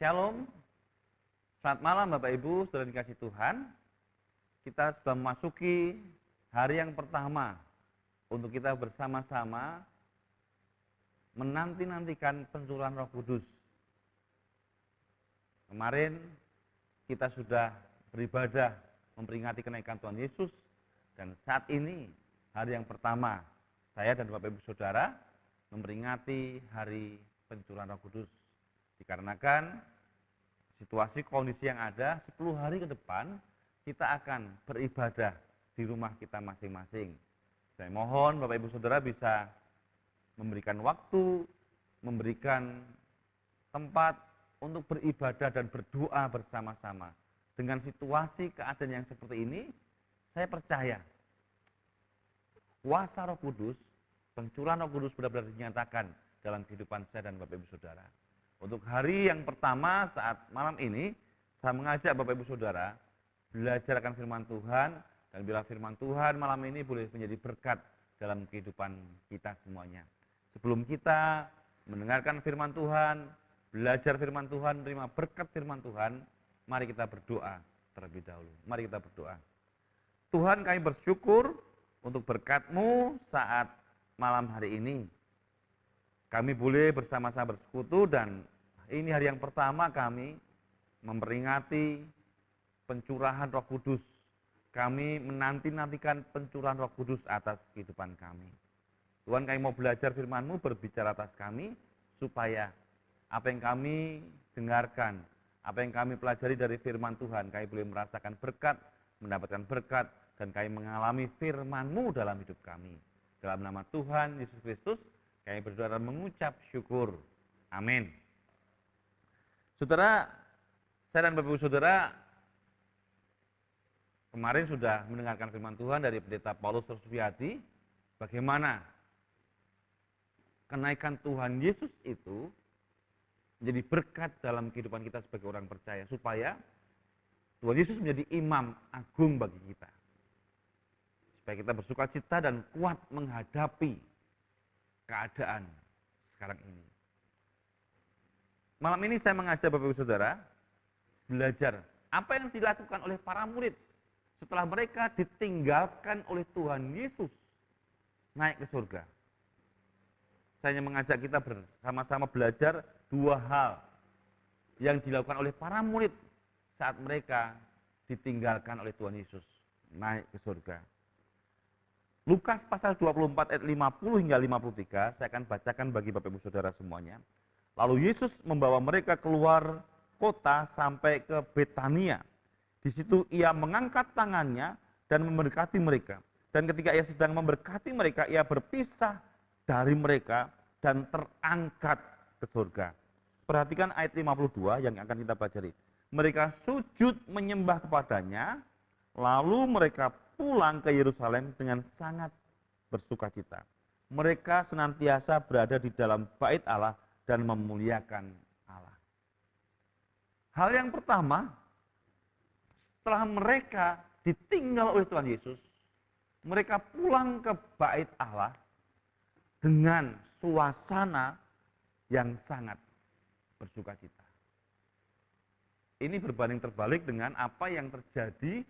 Shalom, selamat malam Bapak Ibu, saudara dikasih Tuhan. Kita sudah memasuki hari yang pertama untuk kita bersama-sama menanti-nantikan pencurahan Roh Kudus. Kemarin kita sudah beribadah memperingati kenaikan Tuhan Yesus, dan saat ini hari yang pertama saya dan Bapak Ibu Saudara memperingati hari pencurahan Roh Kudus. Dikarenakan situasi kondisi yang ada 10 hari ke depan kita akan beribadah di rumah kita masing-masing. Saya mohon Bapak Ibu Saudara bisa memberikan waktu, memberikan tempat untuk beribadah dan berdoa bersama-sama. Dengan situasi keadaan yang seperti ini, saya percaya kuasa Roh Kudus, pencurahan Roh Kudus benar-benar dinyatakan dalam kehidupan saya dan Bapak Ibu Saudara. Untuk hari yang pertama saat malam ini, saya mengajak Bapak Ibu Saudara belajar akan firman Tuhan, dan bila firman Tuhan malam ini boleh menjadi berkat dalam kehidupan kita semuanya. Sebelum kita mendengarkan firman Tuhan, belajar firman Tuhan, terima berkat firman Tuhan, mari kita berdoa terlebih dahulu. Mari kita berdoa. Tuhan, kami bersyukur untuk berkat-Mu saat malam hari ini. Kami boleh bersama-sama bersekutu, dan ini hari yang pertama kami memperingati pencurahan Roh Kudus. Kami menanti-nantikan pencurahan Roh Kudus atas kehidupan kami. Tuhan, kami mau belajar firman-Mu, berbicara atas kami, supaya apa yang kami dengarkan, apa yang kami pelajari dari firman Tuhan, kami boleh merasakan berkat, mendapatkan berkat, dan kami mengalami firman-Mu dalam hidup kami. Dalam nama Tuhan Yesus Kristus, kami berdoa dan mengucap syukur. Amin. Saudara, saya dan Bapak Ibu Saudara kemarin sudah mendengarkan firman Tuhan dari Pendeta Paulus Rusbiati, bagaimana kenaikan Tuhan Yesus itu menjadi berkat dalam kehidupan kita sebagai orang percaya, supaya Tuhan Yesus menjadi imam agung bagi kita, supaya kita bersuka cita dan kuat menghadapi keadaan sekarang ini. Malam ini saya mengajak Bapak Ibu Saudara belajar apa yang dilakukan oleh para murid setelah mereka ditinggalkan oleh Tuhan Yesus naik ke surga. Saya hanya mengajak kita bersama-sama belajar dua hal yang dilakukan oleh para murid saat mereka ditinggalkan oleh Tuhan Yesus naik ke surga. Lukas pasal 24 ayat 50 hingga 53, saya akan bacakan bagi Bapak Ibu Saudara semuanya. Lalu Yesus membawa mereka keluar kota sampai ke Betania. Di situ ia mengangkat tangannya dan memberkati mereka. Dan ketika ia sedang memberkati mereka, ia berpisah dari mereka dan terangkat ke surga. Perhatikan ayat 52 yang akan kita pelajari. Mereka sujud menyembah kepadanya, lalu mereka pulang ke Yerusalem dengan sangat bersukacita. Mereka senantiasa berada di dalam bait Allah dan memuliakan Allah. Hal yang pertama, setelah mereka ditinggal oleh Tuhan Yesus, mereka pulang ke bait Allah dengan suasana yang sangat bersukacita. Ini berbanding terbalik dengan apa yang terjadi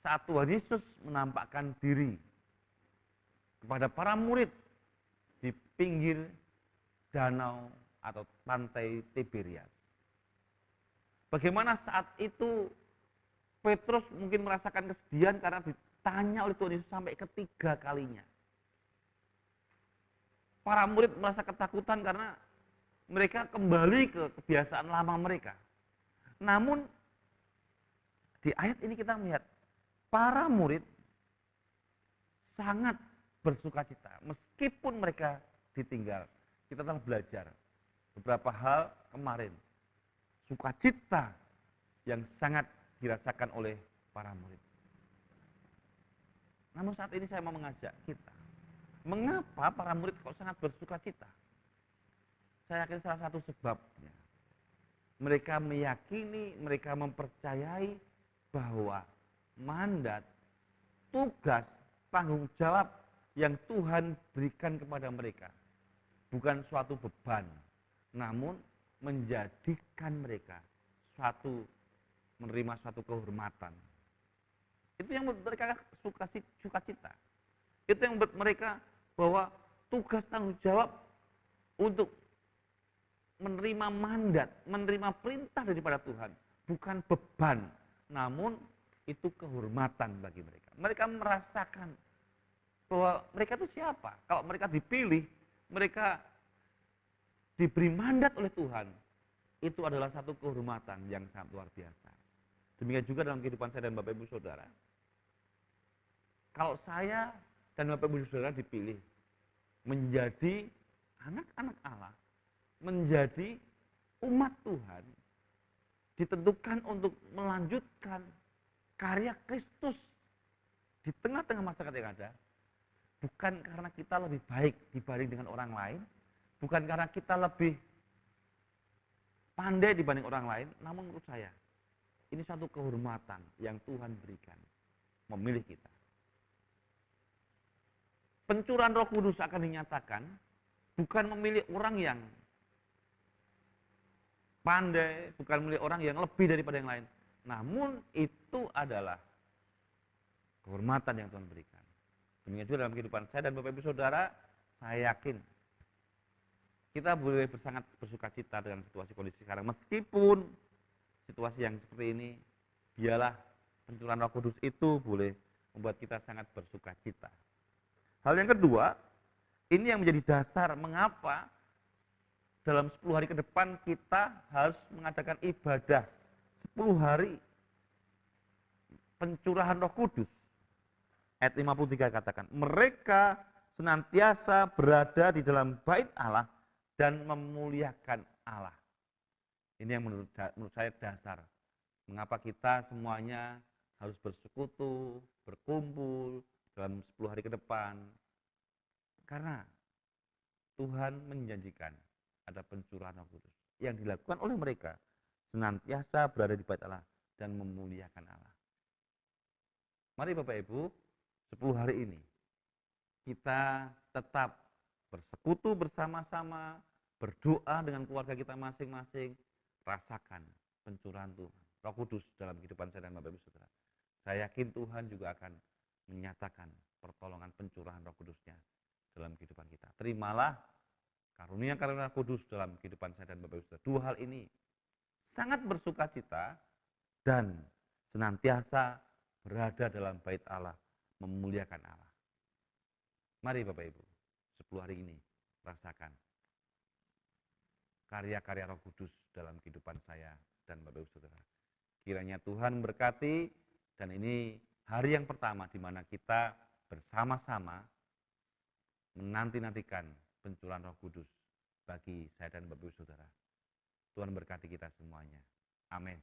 saat Tuhan Yesus menampakkan diri kepada para murid di pinggir danau atau pantai Tiberias. Bagaimana saat itu Petrus mungkin merasakan kesedihan karena ditanya oleh Tuhan Yesus sampai ketiga kalinya. Para murid merasa ketakutan karena mereka kembali ke kebiasaan lama mereka. Namun di ayat ini kita melihat para murid sangat bersukacita meskipun mereka ditinggal. Kita telah belajar beberapa hal kemarin. Sukacita yang sangat dirasakan oleh para murid. Namun saat ini saya mau mengajak kita, mengapa para murid kok sangat bersukacita? Saya yakin salah satu sebabnya, mereka meyakini, mereka mempercayai bahwa mandat, tugas, tanggung jawab yang Tuhan berikan kepada mereka bukan suatu beban, namun menjadikan mereka menerima suatu kehormatan. Itu yang membuat mereka sukacita. Itu yang membuat mereka bahwa tugas tanggung jawab untuk menerima mandat, menerima perintah daripada Tuhan, bukan beban, namun itu kehormatan bagi mereka. Mereka merasakan bahwa mereka itu siapa. Kalau mereka dipilih, mereka diberi mandat oleh Tuhan, itu adalah satu kehormatan yang sangat luar biasa. Demikian juga dalam kehidupan saya dan Bapak Ibu Saudara. Kalau saya dan Bapak Ibu Saudara dipilih menjadi anak-anak Allah, menjadi umat Tuhan, ditentukan untuk melanjutkan karya Kristus di tengah-tengah masyarakat yang ada, bukan karena kita lebih baik dibanding dengan orang lain, bukan karena kita lebih pandai dibanding orang lain, namun menurut saya, ini satu kehormatan yang Tuhan berikan, memilih kita. Pencurahan Roh Kudus akan dinyatakan bukan memilih orang yang pandai, bukan memilih orang yang lebih daripada yang lain. Namun itu adalah kehormatan yang Tuhan berikan. Demikian juga dalam kehidupan saya dan Bapak Ibu Saudara, saya yakin kita boleh sangat bersuka cita dengan situasi kondisi sekarang. Meskipun situasi yang seperti ini, biarlah pencurahan Roh Kudus itu boleh membuat kita sangat bersuka cita. Hal yang kedua, ini yang menjadi dasar mengapa dalam 10 hari ke depan kita harus mengadakan ibadah 10 hari pencurahan Roh Kudus. Ayat 53 katakan, mereka senantiasa berada di dalam bait Allah dan memuliakan Allah. Ini yang menurut saya dasar mengapa kita semuanya harus bersekutu, berkumpul dalam 10 hari ke depan. Karena Tuhan menjanjikan ada pencurahan Roh Kudus yang dilakukan oleh mereka senantiasa berada di bait Allah dan memuliakan Allah. Mari Bapak Ibu, 10 hari ini kita tetap bersekutu bersama-sama, berdoa dengan keluarga kita masing-masing, rasakan pencurahan Tuhan, Roh Kudus dalam kehidupan saya dan Bapak Ibu Saudara. Saya yakin Tuhan juga akan menyatakan pertolongan pencurahan Roh Kudus-Nya dalam kehidupan kita. Terimalah karunia-karunia kudus dalam kehidupan saya dan Bapak Ibu Saudara. Dua hal ini sangat bersuka cita dan senantiasa berada dalam bait Allah, memuliakan Allah. Mari Bapak Ibu, 10 hari ini rasakan karya-karya Roh Kudus dalam kehidupan saya dan Bapak Ibu Saudara. Kiranya Tuhan berkati, dan ini hari yang pertama di mana kita bersama-sama menanti-nantikan pencurahan Roh Kudus bagi saya dan Bapak Ibu Saudara. Tuhan berkati kita semuanya. Amin.